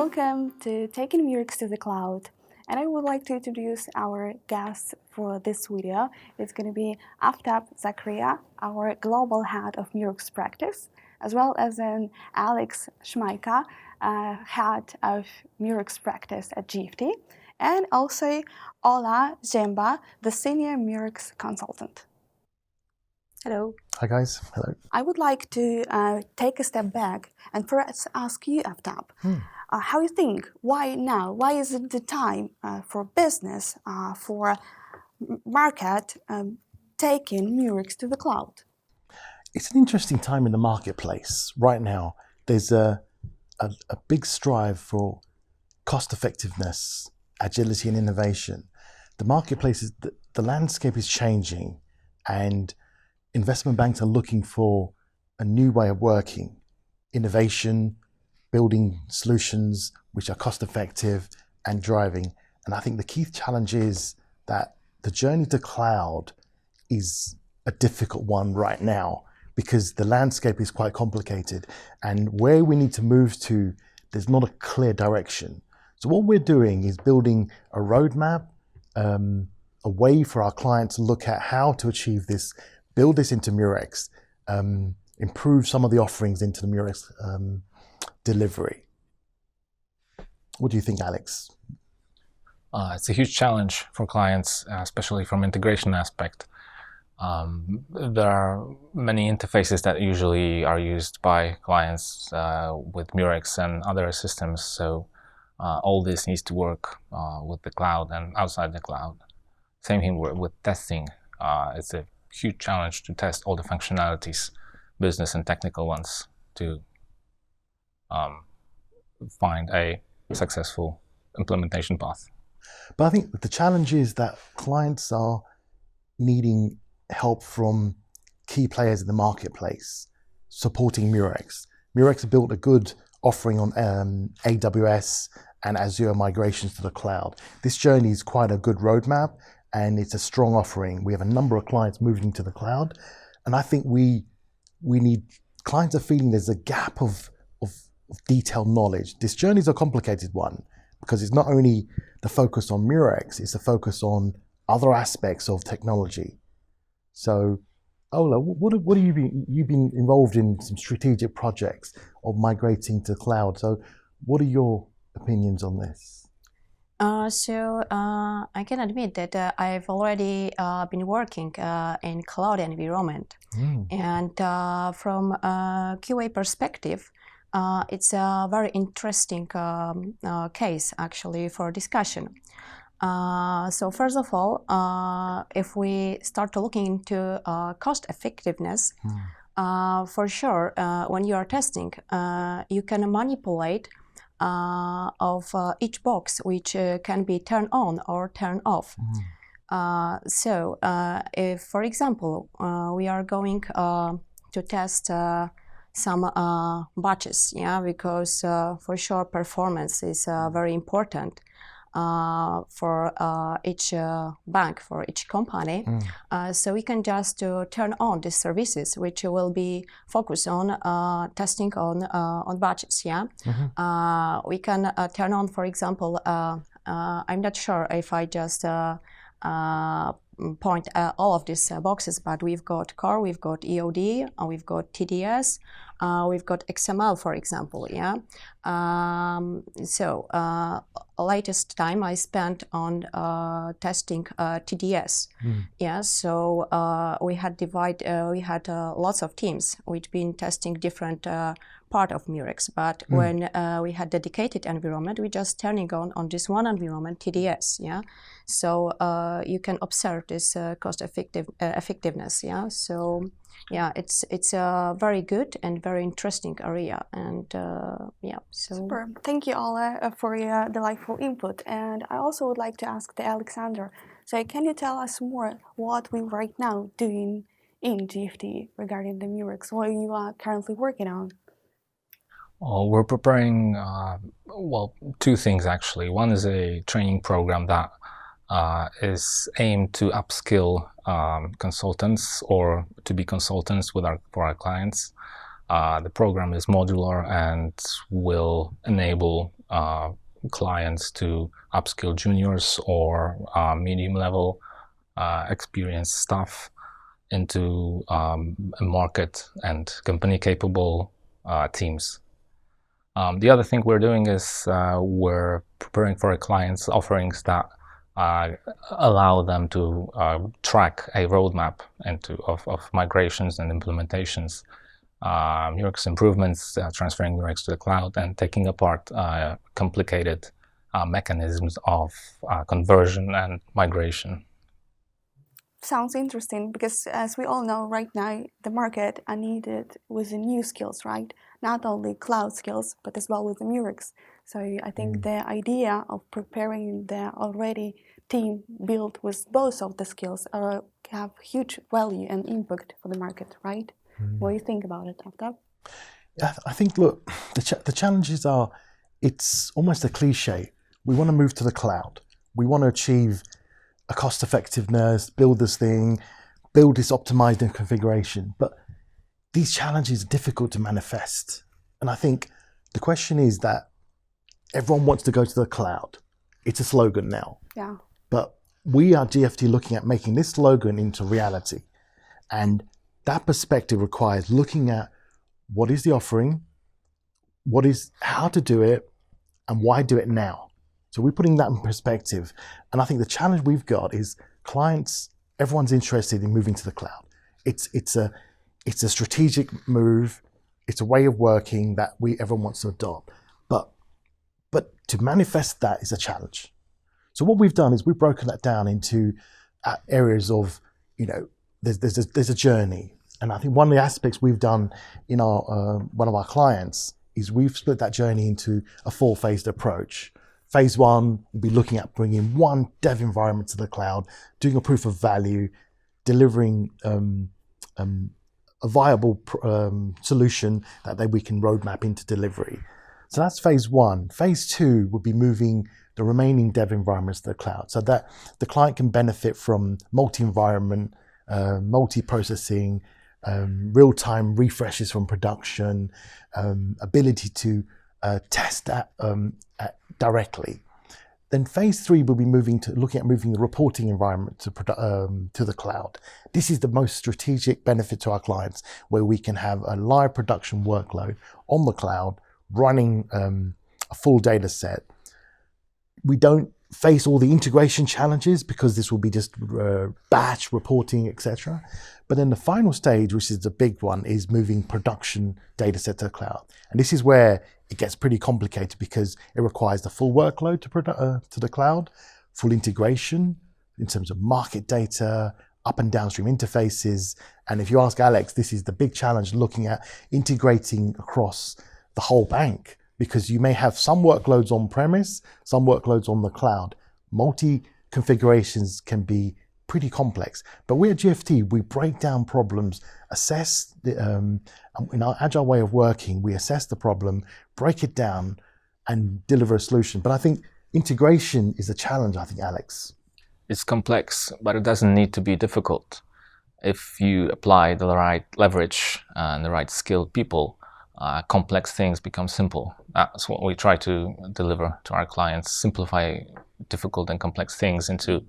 Welcome to Taking Murex to the Cloud. And I would like to introduce our guest for this video. It's going to be Aftab Zakaria, our Global Head of Murex Practice, as well as Alex Shmaika, Head of Murex Practice at GFT, and also Ola Zemba, the Senior Murex Consultant. Hello. Hi guys. Hello. I would like to take a step back and first ask you, Aftab, how you think? Why now? Why is it the time for business, for market, taking Murex to the cloud? It's an interesting time in the marketplace right now. There's a big strive for cost effectiveness, agility, and innovation. The marketplace is the landscape is changing, and investment banks are looking for a new way of working, innovation, building solutions which are cost effective and driving. And I think the key challenge is that the journey to cloud is a difficult one right now because the landscape is quite complicated. And where we need to move to, there's not a clear direction. So what we're doing is building a roadmap, a way for our clients to look at how to achieve this, build this into Murex, improve some of the offerings into the Murex delivery. What do you think, Alex? It's a huge challenge for clients, especially from integration aspect. There are many interfaces that usually are used by clients with Murex and other systems. So all this needs to work with the cloud and outside the cloud. Same thing with testing. It's a huge challenge to test all the functionalities, business and technical ones, to find a successful implementation path. But I think the challenge is that clients are needing help from key players in the marketplace supporting Murex. Murex built a good offering on AWS and Azure migrations to the cloud. This journey is quite a good roadmap, and it's a strong offering. We have a number of clients moving to the cloud, and I think we need, clients are feeling there's a gap of detailed knowledge. This journey is a complicated one because it's not only the focus on Murex, it's a focus on other aspects of technology. So, Ola, what have you been? You've been involved in some strategic projects of migrating to cloud. So, what are your opinions on this? I can admit that I've already been working in cloud environment, and from a QA perspective, it's a very interesting case actually for discussion. So first of all, if we start looking into cost effectiveness, for sure, when you are testing, you can manipulate of each box which can be turned on or turned off. So if, for example, we are going to test some batches, because for sure performance is very important for each bank, for each company. So we can just turn on these services, which will be focused on testing on batches. We can turn on, for example, I'm not sure if I just point all of these boxes, but we've got core, we've got EOD, we've got TDS, we've got XML, for example. So latest time I spent on testing TDS. So we had lots of teams which been testing different part of Murex, but when we had dedicated environment, we just turning on this one environment, TDS. So you can observe this cost effectiveness. So it's a very good and very interesting area, and so super. Thank you, Ola, for your delightful input. And I also would like to ask the Alexander. So can you tell us more what we right now doing in GFT regarding the Murex? What you are currently working on? We're preparing two things actually. One is a training program that is aimed to upskill consultants or to be consultants for our clients. The program is modular and will enable clients to upskill juniors or medium-level experienced staff into market and company-capable teams. The other thing we're doing is we're preparing for our clients offerings that allow them to track a roadmap of migrations and implementations, Murex improvements, transferring Murex to the cloud, and taking apart complicated mechanisms of conversion and migration. Sounds interesting, because as we all know right now, the market are needed with the new skills, right? Not only cloud skills, but as well with the Murex. So I think the idea of preparing the already team built with both of the skills have huge value and impact for the market, right? What do you think about it, Aftab? Yeah, I think, look, the challenges are, it's almost a cliche. We want to move to the cloud. We want to achieve a cost effectiveness, build this thing, build this optimized configuration. But these challenges are difficult to manifest. And I think the question is that everyone wants to go to the cloud. It's a slogan now. Yeah. But we are GFT looking at making this slogan into reality. And that perspective requires looking at what is the offering, how to do it, and why do it now. So we're putting that in perspective. And I think the challenge we've got is clients, everyone's interested in moving to the cloud. It's a strategic move. It's a way of working that everyone wants to adopt. But to manifest that is a challenge. So what we've done is we've broken that down into areas of, there's a journey. And I think one of the aspects we've done in one of our clients is we've split that journey into a 4-phased approach. Phase 1 will be looking at bringing one dev environment to the cloud, doing a proof of value, delivering a viable solution that we can roadmap into delivery. So that's phase 1. Phase 2 would be moving the remaining dev environments to the cloud so that the client can benefit from multi-environment, multi-processing, real-time refreshes from production, ability to test that directly. Then phase 3 will be looking at moving the reporting environment to the cloud. This is the most strategic benefit to our clients, where we can have a live production workload on the cloud, running a full data set. We don't face all the integration challenges because this will be just batch reporting, etc. But then the final stage, which is the big one, is moving production data set to the cloud. And this is where it gets pretty complicated because it requires the full workload to the cloud, full integration in terms of market data, up and downstream interfaces. And if you ask Alex, this is the big challenge, looking at integrating across the whole bank, because you may have some workloads on premise, some workloads on the cloud. Multi-configurations can be pretty complex. But we at GFT, we break down problems, assess in our agile way of working, we assess the problem, break it down, and deliver a solution. But I think integration is a challenge, I think, Alex. It's complex, but it doesn't need to be difficult. If you apply the right leverage and the right skilled people, complex things become simple. That's what we try to deliver to our clients, simplify difficult and complex things into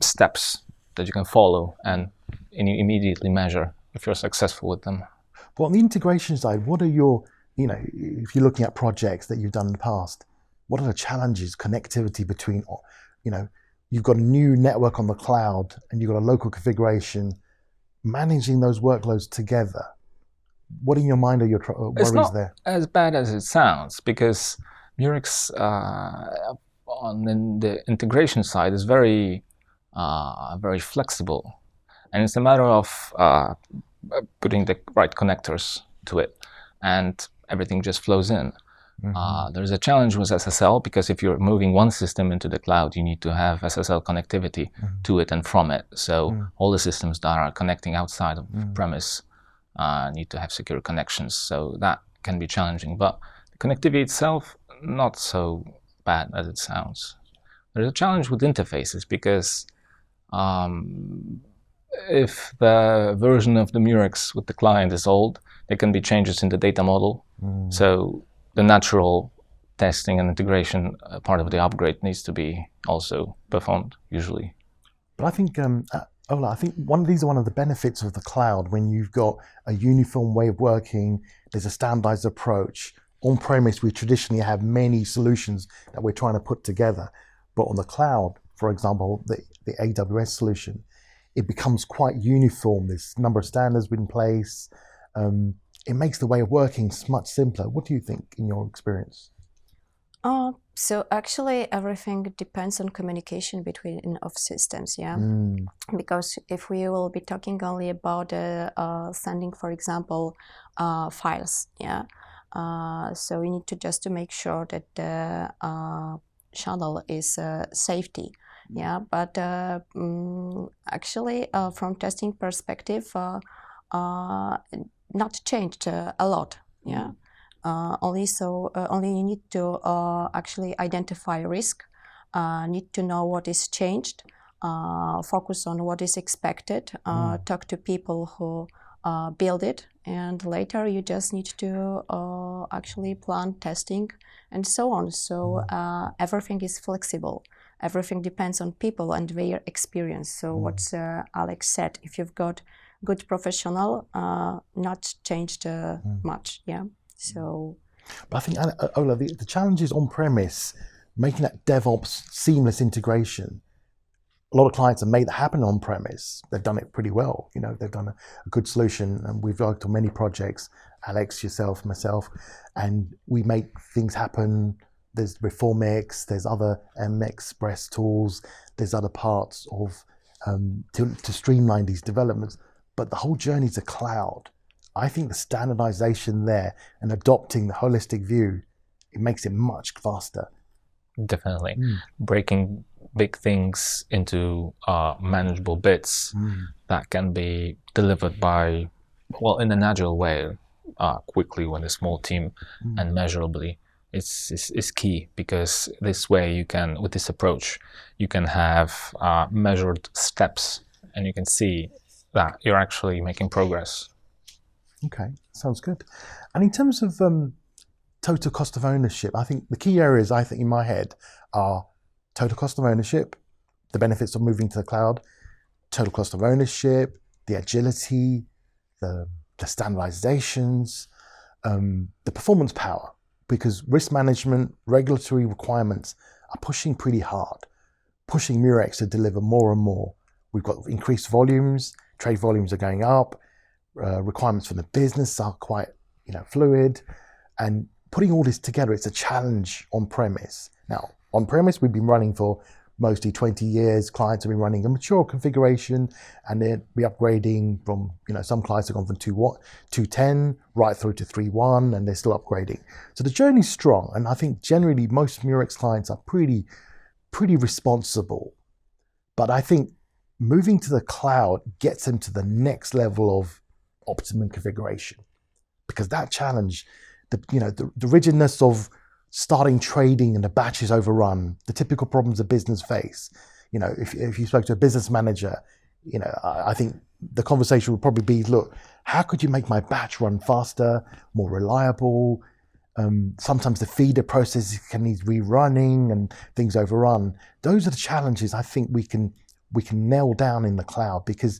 steps that you can follow and you immediately measure if you're successful with them. But on the integration side, what are your, if you're looking at projects that you've done in the past, what are the challenges, connectivity between, you've got a new network on the cloud and you've got a local configuration, managing those workloads together? What in your mind are your worries there? It's not as bad as it sounds, because Murex on the integration side is very flexible, and it's a matter of putting the right connectors to it, and everything just flows in. There's a challenge with SSL, because if you're moving one system into the cloud, you need to have SSL connectivity to it and from it. So all the systems that are connecting outside of premise need to have secure connections. So that can be challenging, but the connectivity itself, not so bad as it sounds. There's a challenge with interfaces, because if the version of the Murex with the client is old, there can be changes in the data model. So the natural testing and integration part of the upgrade needs to be also performed usually. But I think, Ola, I think these are one of the benefits of the cloud. When you've got a uniform way of working, there's a standardized approach. On-premise, we traditionally have many solutions that we're trying to put together. But on the cloud, for example, the AWS solution, it becomes quite uniform. There's a number of standards in place. It makes the way of working much simpler. What do you think in your experience? So actually everything depends on communication between of systems, yeah. Because if we will be talking only about sending, for example, files, yeah. So we need to just make sure that the channel is safety, yeah. But actually, from testing perspective, not changed a lot, yeah. Only you need to actually identify risk, need to know what is changed, focus on what is expected, talk to people who build it, and later you just need to actually plan testing and so on. So everything is flexible. Everything depends on people and their experience. So what Alex said, if you've got good professional, not changed much, yeah. So, but I think, Ola, the challenge is on-premise, making that DevOps seamless integration. A lot of clients have made that happen on-premise. They've done it pretty well. You know, they've done a good solution, and we've worked on many projects, Alex, yourself, myself, and we make things happen. There's Reformix, there's other Express tools, there's other parts of to streamline these developments. But the whole journey to cloud, I think the standardization there and adopting the holistic view, it makes it much faster. Definitely. Breaking big things into manageable bits that can be delivered by, well, in an agile way, quickly with a small team and measurably is key, because this way you can, with this approach, you can have measured steps and you can see that you're actually making progress. Okay, sounds good. And in terms of total cost of ownership, I think the key areas I think in my head are total cost of ownership, the benefits of moving to the cloud, total cost of ownership, the agility, the standardizations, the performance power, because risk management, regulatory requirements are pushing pretty hard, pushing Murex to deliver more and more. We've got increased volumes, trade volumes are going up, requirements from the business are quite, fluid, and putting all this together, it's a challenge on premise. Now, on premise, we've been running for mostly 20 years. Clients have been running a mature configuration, and they'll be upgrading from, some clients have gone from 2.10 right through to 3.1, and they're still upgrading. So the journey's strong, and I think generally most Murex clients are pretty responsible. But I think moving to the cloud gets them to the next level of optimum configuration, because that challenge, the rigidness of starting trading and the batch is overrun, the typical problems a business face. If you spoke to a business manager, I think the conversation would probably be, look, how could you make my batch run faster, more reliable? Sometimes the feeder process can need rerunning and things overrun. Those are the challenges I think we can nail down in the cloud, because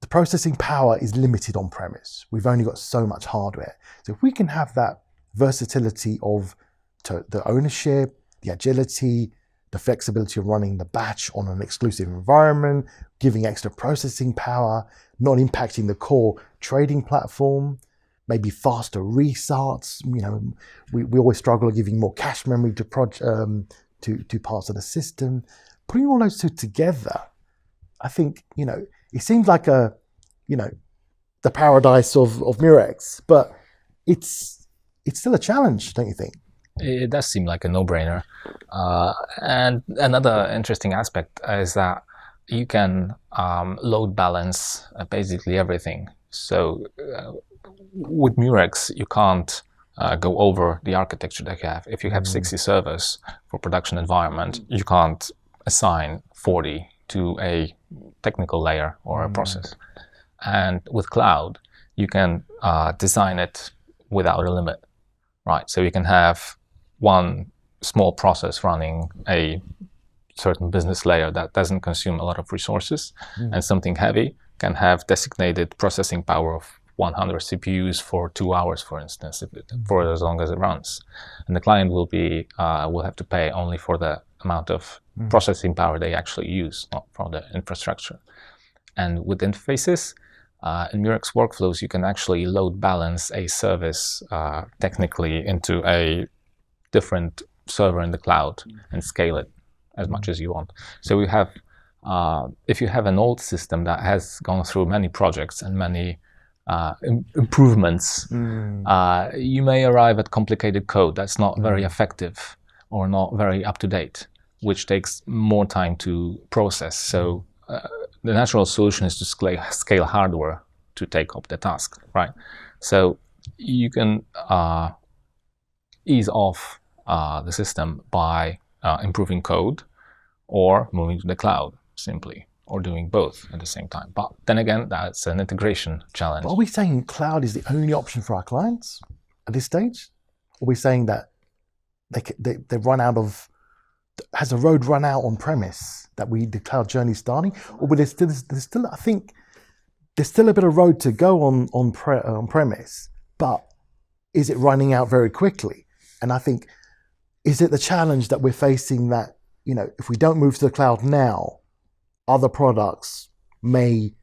the processing power is limited on premise. We've only got so much hardware. So if we can have that versatility of the ownership, the agility, the flexibility of running the batch on an exclusive environment, giving extra processing power, not impacting the core trading platform, maybe faster restarts. We always struggle with giving more cache memory to parts of the system. Putting all those two together, I think, it seems like the paradise of Murex, but it's still a challenge, don't you think? It does seem like a no-brainer. And another interesting aspect is that you can load balance basically everything. So with Murex, you can't go over the architecture that you have. If you have 60 servers for production environment, you can't assign 40 to a technical layer or a process. And with cloud, you can design it without a limit, right? So you can have one small process running a certain business layer that doesn't consume a lot of resources, and something heavy can have designated processing power of 100 CPUs for 2 hours, for instance, for as long as it runs. And the client will have to pay only for the amount of processing power they actually use, not from the infrastructure. And with interfaces, in Murex workflows, you can actually load balance a service technically into a different server in the cloud and scale it as much as you want. So we have, if you have an old system that has gone through many projects and many improvements, you may arrive at complicated code that's not very effective or not very up-to-date, which takes more time to process. So the natural solution is to scale hardware to take up the task, right? So you can ease off the system by improving code or moving to the cloud simply, or doing both at the same time. But then again, that's an integration challenge. But are we saying cloud is the only option for our clients at this stage? Are we saying that they run out of, has the road run out on premise, that the cloud journey is starting? Or there's still, I think, there's still a bit of road to go on premise, but is it running out very quickly? And I think, is it the challenge that we're facing that, you know, if we don't move to the cloud now, other vendors may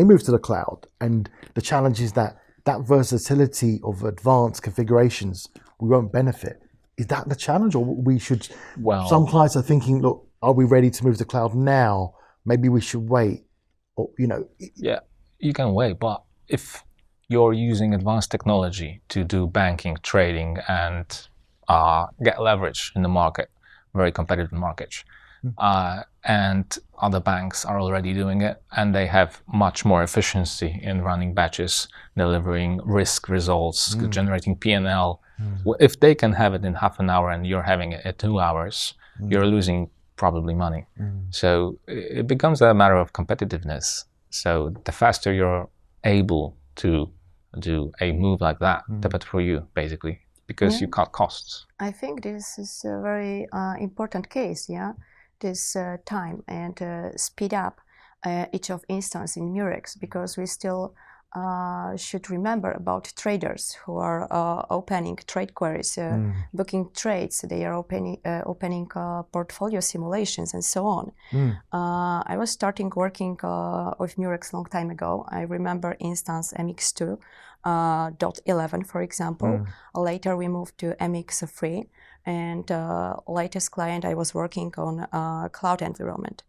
move to the cloud, and the challenge is that versatility of advanced configurations, we won't benefit. Is that the challenge, or we should? Well, some clients are thinking, look, are we ready to move to the cloud now? Maybe we should wait, or you know. Yeah, you can wait, but if you're using advanced technology to do banking, trading, and get leverage in the market, very competitive market, and other banks are already doing it, and they have much more efficiency in running batches, delivering risk results, generating P&L. If they can have it in half an hour and you're having it at 2 hours, you're losing probably money. So it becomes a matter of competitiveness. So the faster you're able to do a move like that, the better for you, basically, because you cut costs. I think this is a very important case, this time and speed up each of instance in Murex, because we still should remember about traders who are opening trade queries, booking trades. They are opening portfolio simulations and so on. I was starting working with Murex a long time ago. I remember instance MX2.11, for example. Later we moved to MX3. And latest client, I was working on cloud environment.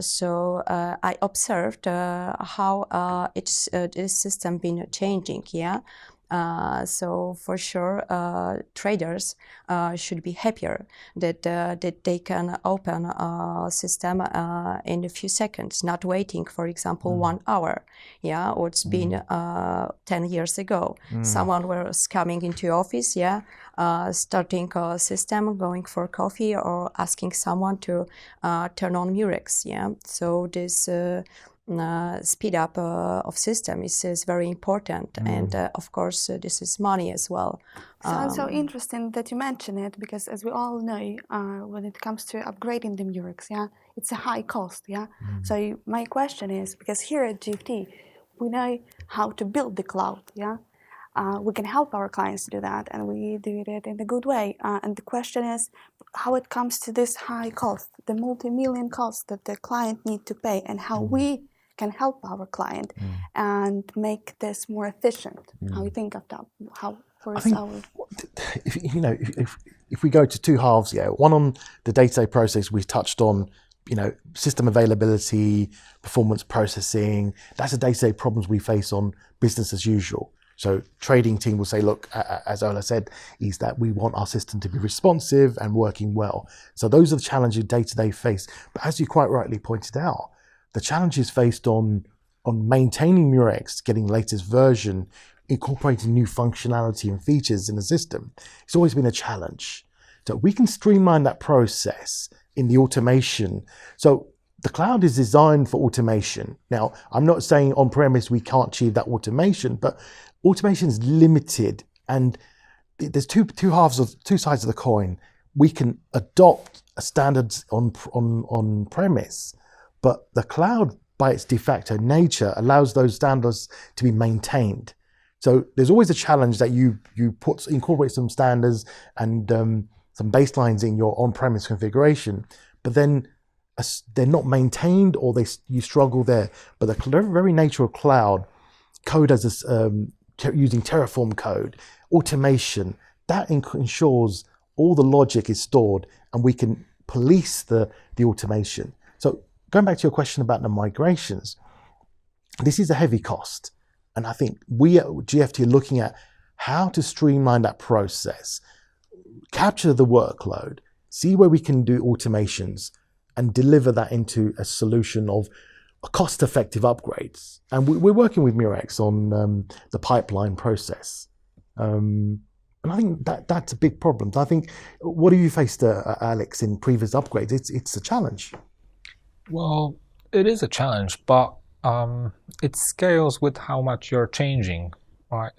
So I observed how this system been changing. So for sure, traders should be happier that they can open a system in a few seconds, not waiting, for example, 1 hour. Or it's been 10 years ago. Someone was coming into office, starting a system, going for coffee, or asking someone to turn on Murex. So this speed up of system is very important, and of course this is money as well. Sounds so interesting that you mention it, because as we all know, when it comes to upgrading the Murex, it's a high cost. So my question is, because here at GFT we know how to build the cloud. We can help our clients to do that, and we do it in a good way. And the question is how it comes to this high cost, the multi-million cost that the client need to pay, and how we can help our client and make this more efficient. How you think of that? If we go to two halves, one on the day-to-day process, we touched on, system availability, performance processing. That's the day-to-day problems we face on business as usual. So trading team will say, look, as Ola said, is that we want our system to be responsive and working well. So those are the challenges day-to-day face. But as you quite rightly pointed out, the challenges faced on maintaining Murex, getting latest version, incorporating new functionality and features in the system, it's always been a challenge. So we can streamline that process in the automation. So the cloud is designed for automation. Now, I'm not saying on-premise we can't achieve that automation, but automation is limited, and there's two sides of the coin. We can adopt a standards on premise, but the cloud, by its de facto nature, allows those standards to be maintained. So there's always a challenge that you incorporate some standards and some baselines in your on-premise configuration, but then they're not maintained, or you struggle there. But the very nature of cloud code as using Terraform code, automation, that ensures all the logic is stored and we can police the automation. So going back to your question about the migrations, this is a heavy cost. And I think we at GFT are looking at how to streamline that process, capture the workload, see where we can do automations, and deliver that into a solution of cost-effective upgrades. And we're working with Murex on the pipeline process. And I think that's a big problem. I think, what have you faced, Alex, in previous upgrades? It's a challenge. Well, it is a challenge, but it scales with how much you're changing, right?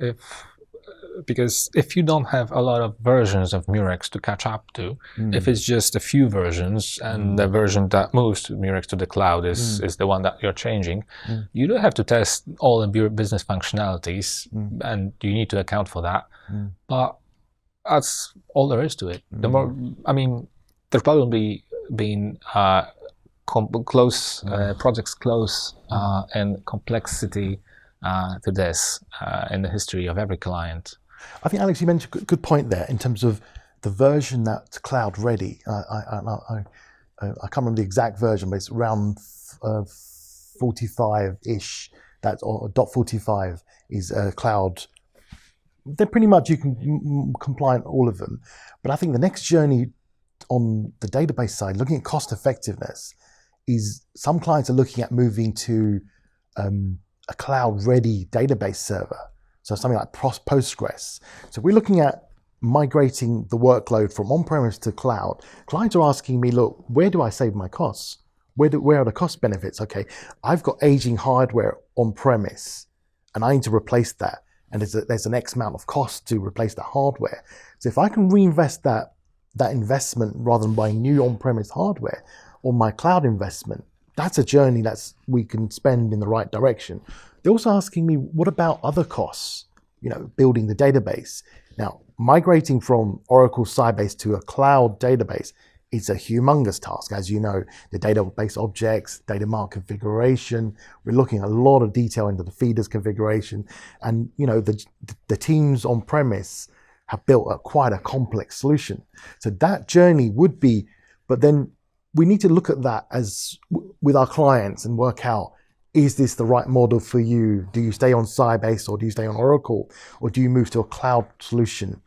Because if you don't have a lot of versions of Murex to catch up to, if it's just a few versions and the version that moves to Murex to the cloud is the one that you're changing, you don't have to test all the business functionalities, and you need to account for that. But that's all there is to it. The more, I mean, there's probably been projects close and complexity to this in the history of every client. I think, Alex, you mentioned a good point there in terms of the version that's cloud ready. I can't remember the exact version, but it's around 45-ish. That's, or .45 is cloud. They're pretty much, you can compliant all of them. But I think the next journey on the database side, looking at cost effectiveness, is some clients are looking at moving to a cloud-ready database server. So something like Postgres. So we're looking at migrating the workload from on-premise to cloud. Clients are asking me, look, where do I save my costs? Where are the cost benefits? Okay, I've got aging hardware on-premise, and I need to replace that. And there's an X amount of cost to replace the hardware. So if I can reinvest that investment rather than buying new on-premise hardware, or my cloud investment, that's a journey we can spend in the right direction. They're also asking me, what about other costs? Building the database. Now, migrating from Oracle Sybase to a cloud database is a humongous task. As you know, the database objects, data mart configuration, we're looking at a lot of detail into the feeders configuration. And, the teams on premise have built quite a complex solution. So that journey would be, but then we need to look at that with our clients and work out, is this the right model for you? Do you stay on Sybase, or do you stay on Oracle, or do you move to a cloud solution?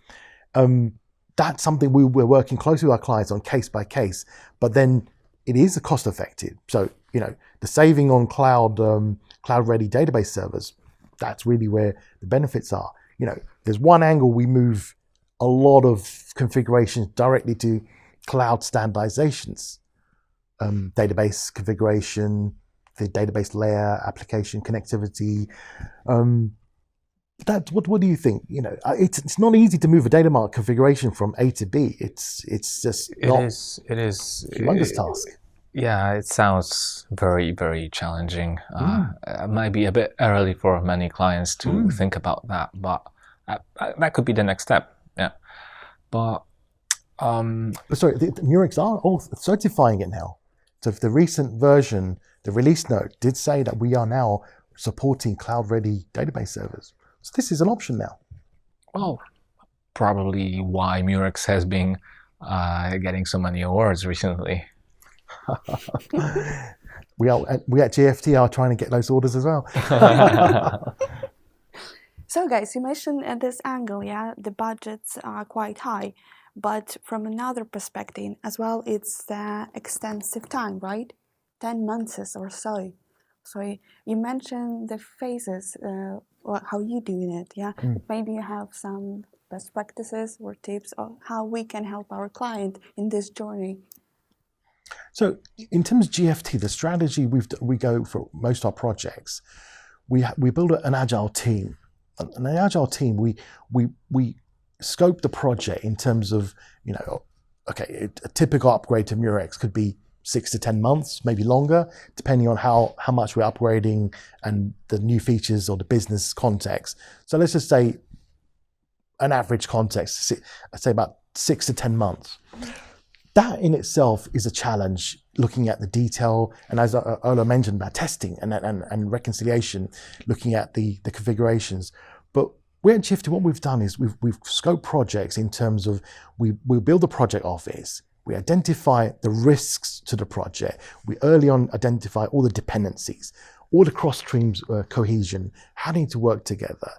That's something we're working closely with our clients on case by case, but then it is a cost effective. So, the saving on cloud-ready database servers, that's really where the benefits are. There's one angle we move a lot of configurations directly to cloud standardizations. Database configuration, the database layer, application connectivity. What do you think? It's not easy to move a data mart configuration from A to B. It's just it is a humongous task. Yeah, it sounds very, very challenging. It might be a bit early for many clients to think about that, but that could be the next step. Yeah, but sorry, the Murex are all certifying it now. So if the recent version, the release note did say that we are now supporting cloud-ready database servers. So this is an option now. Well, probably why Murex has been getting so many awards recently. We at GFT are trying to get those orders as well. So guys, you mentioned at this angle, the budgets are quite high. But from another perspective as well, it's extensive time, right? 10 months or so. So you mentioned the phases, or how you doing it, Maybe you have some best practices or tips on how we can help our client in this journey. So in terms of GFT, the strategy we go for most of our projects, we build an agile team. An agile team, we scope the project in terms of, you know, okay, a typical upgrade to Murex could be 6 to 10 months, maybe longer, depending on how much we're upgrading and the new features or the business context. So let's just say an average context, I'd say about 6 to 10 months. That in itself is a challenge, looking at the detail, and as Ola mentioned about testing and reconciliation, looking at the configurations. But we're at GFT, what we've done is we've scoped projects in terms of we build a project office, we identify the risks to the project, we early on identify all the dependencies, all the cross streams cohesion, how they need to work together,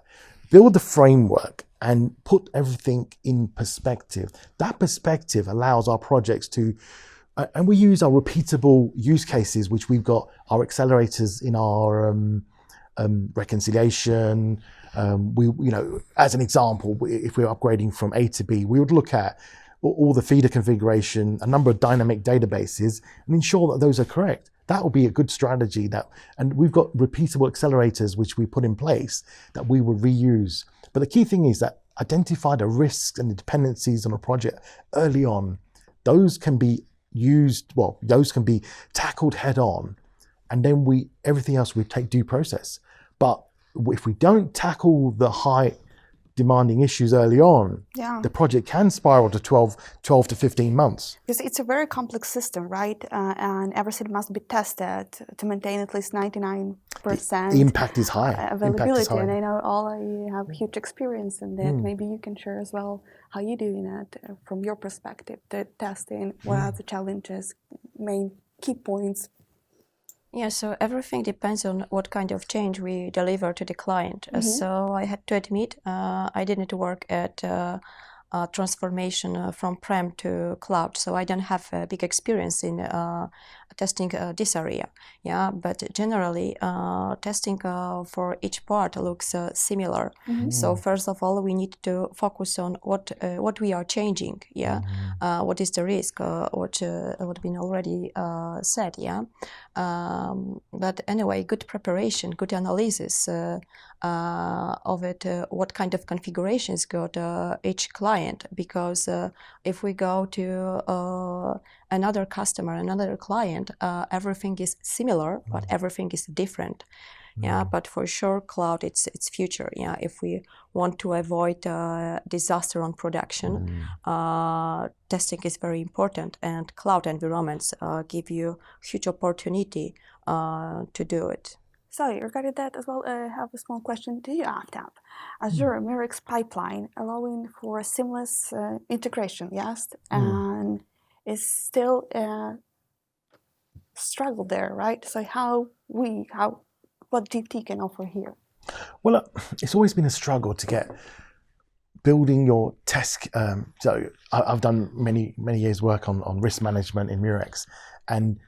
build the framework and put everything in perspective. That perspective allows our projects to, and we use our repeatable use cases, which we've got our accelerators in our reconciliation. You know, as an example, if we're upgrading from A to B, we would look at all the feeder configuration, a number of dynamic databases, and ensure that those are correct. That will be a good strategy. And we've got repeatable accelerators which we put in place that we will reuse. But the key thing is that identify the risks and the dependencies on a project early on. Those can be used, well, those can be tackled head on, and then everything else we take due process. But if we don't tackle the high demanding issues early on, the project can spiral to 12 to 15 months. Because it's a very complex system, right? And everything must be tested to maintain at least 99%. The impact is high. Availability, and I know Ola, you have huge experience in that. Maybe you can share as well how you're doing it from your perspective, the testing, what are the challenges, main key points. Yeah, so everything depends on what kind of change we deliver to the client. So I had to admit, I didn't work at transformation from prem to cloud, so I don't have a big experience in testing this area. Yeah, but generally testing for each part looks similar. So first of all, we need to focus on what we are changing. Yeah, what is the risk? What been already said. Yeah, but anyway, good preparation, good analysis of it. What kind of configurations got each client? Because if we go to another customer, another client, everything is similar, but everything is different. Yeah, but for sure, cloud, it's future. Yeah, if we want to avoid disaster on production, testing is very important, and cloud environments give you huge opportunity to do it. So regarding that as well, I have a small question to you, Aftab. Azure Murex pipeline allowing for seamless integration, yes, and is still a struggle there, right? So what GFT can offer here? Well, it's always been a struggle to get building your test. So I've done many years work on risk management in Murex, and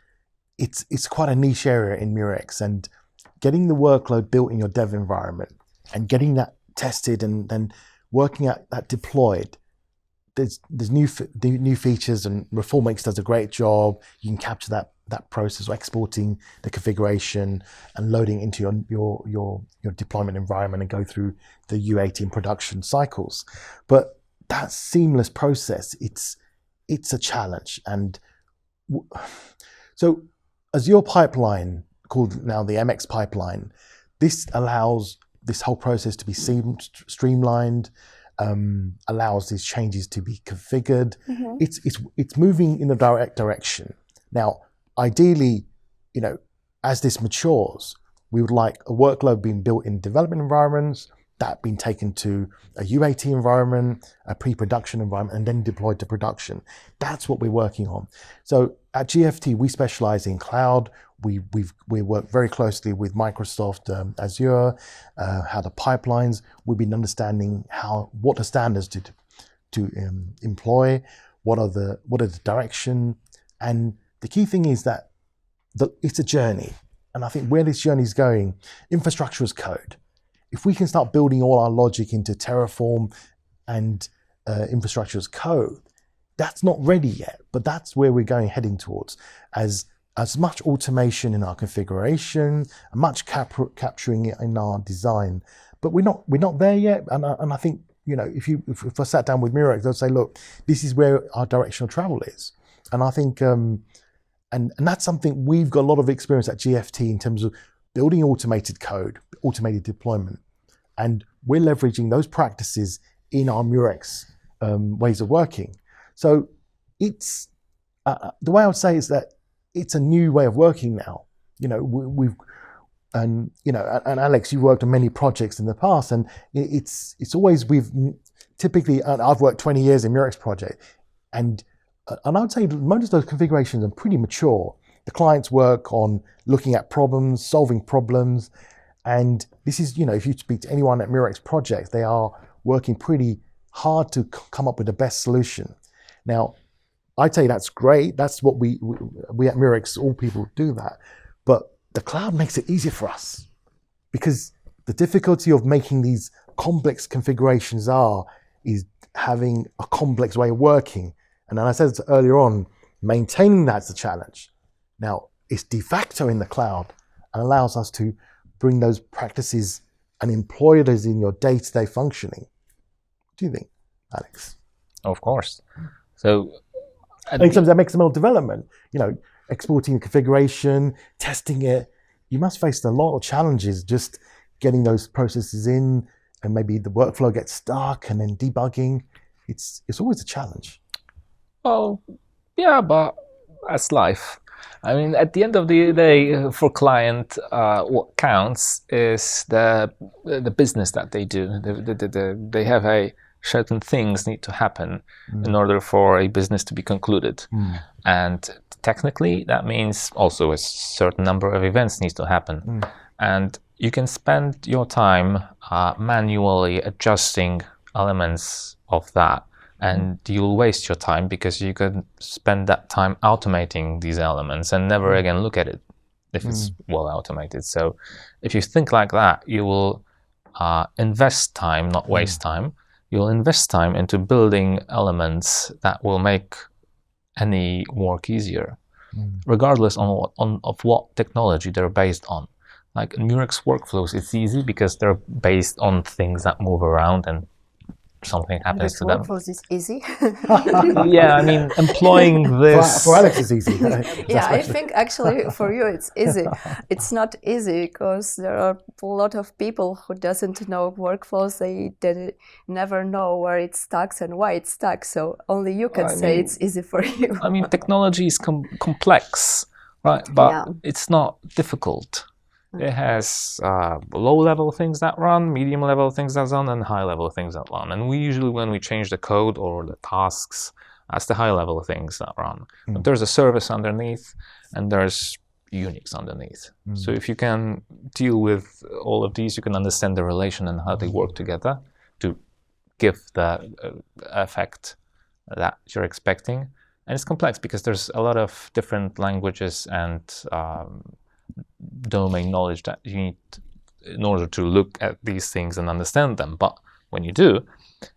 it's quite a niche area in Murex, and getting the workload built in your dev environment and getting that tested and then working at that deployed. There's new features, and Reformix does a great job. You can capture that process of exporting the configuration and loading into your deployment environment and go through the UAT and production cycles. But that seamless process, it's a challenge. And so Azure pipeline, called now the MX pipeline, this allows this whole process to be streamlined, allows these changes to be configured. It's moving in the direct direction. Now, ideally, you know, as this matures, we would like a workload being built in development environments, that being taken to a UAT environment, a pre-production environment, and then deployed to production. That's what we're working on. So at GFT, we specialize in cloud. We work very closely with Microsoft Azure, how the pipelines. We've been understanding what the standards to employ, what are the direction, and the key thing is that it's a journey. And I think where this journey is going, infrastructure as code. If we can start building all our logic into Terraform and infrastructure as code, that's not ready yet, but that's where we're heading towards. As much automation in our configuration, much capturing it in our design, but we're not there yet. And I think if I sat down with Murex, they'll say, look, this is where our direction of travel is. And I think, and that's something we've got a lot of experience at GFT in terms of building automated code, automated deployment. And we're leveraging those practices in our Murex ways of working. So it's, the way I would say is that it's a new way of working now. And Alex, you've worked on many projects in the past, and it's always, typically, I've worked 20 years in Murex project, and I would say most of those configurations are pretty mature. The clients work on looking at problems, solving problems, and this is, if you speak to anyone at Murex project, they are working pretty hard to come up with the best solution. Now, I'd say that's great. That's what we at Murex, all people do that, but the cloud makes it easier for us, because the difficulty of making these complex configurations is having a complex way of working. And then I said earlier on, maintaining that's the challenge. Now, it's de facto in the cloud and allows us to bring those practices and employ those in your day-to-day functioning. What do you think, Alex? Of course. So, in terms of XML development, exporting the configuration, testing it, you must face a lot of challenges just getting those processes in, and maybe the workflow gets stuck, and then debugging. It's always a challenge. Well, yeah, but that's life. I mean, at the end of the day, for client, what counts is the business that they do. They have certain things need to happen in order for a business to be concluded. And technically, that means also a certain number of events needs to happen. And you can spend your time manually adjusting elements of that, and you'll waste your time because you could spend that time automating these elements and never again look at it if it's well automated. So if you think like that, you will invest time, not waste time. You'll invest time into building elements that will make any work easier, regardless of what technology they're based on. Like Murex workflows, it's easy because they're based on things that move around and something happens to them. Workflows is easy. Yeah, I mean, employing this... For Alex, it's easy. Yeah, I think actually for you it's easy. It's not easy because there are a lot of people who doesn't know workflows. They never know where it's stuck and why it's stuck. So only you can say it's easy for you. I mean, technology is complex, right? But it's not difficult. It has low-level things that run, medium-level things that run, and high-level things that run. And we usually, when we change the code or the tasks, that's the high-level things that run. But there's a service underneath, and there's Unix underneath. So if you can deal with all of these, you can understand the relation and how they work together to give the effect that you're expecting. And it's complex because there's a lot of different languages and domain knowledge that you need in order to look at these things and understand them. But when you do,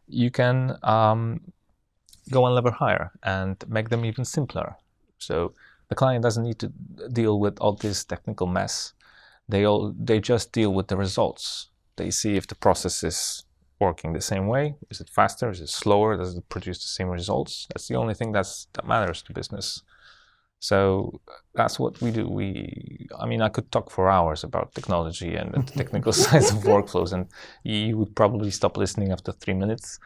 you can go one level higher and make them even simpler. So the client doesn't need to deal with all this technical mess. They just deal with the results. They see if the process is working the same way. Is it faster? Is it slower? Does it produce the same results? That's the only thing that matters to business. So that's what we do. I mean, I could talk for hours about technology and the technical sides of workflows, and you would probably stop listening after 3 minutes.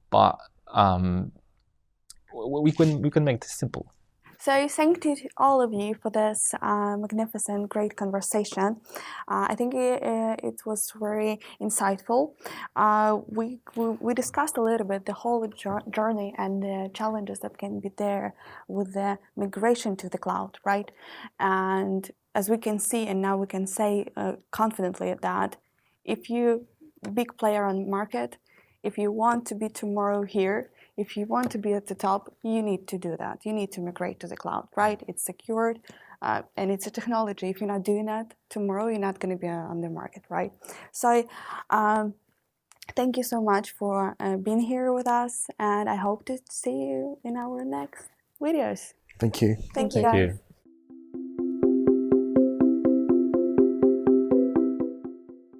But we can make this simple. So thank you to all of you for this magnificent, great conversation. I think it was very insightful. We discussed a little bit the whole journey and the challenges that can be there with the migration to the cloud, right? And as we can see, and now we can say confidently that if you big player on the market, if you want to be tomorrow here, if you want to be at the top, you need to do that. You need to migrate to the cloud, right? It's secured and it's a technology. If you're not doing that, tomorrow you're not going to be on the market, right? So thank you so much for being here with us, and I hope to see you in our next videos. Thank you. Thank you, guys.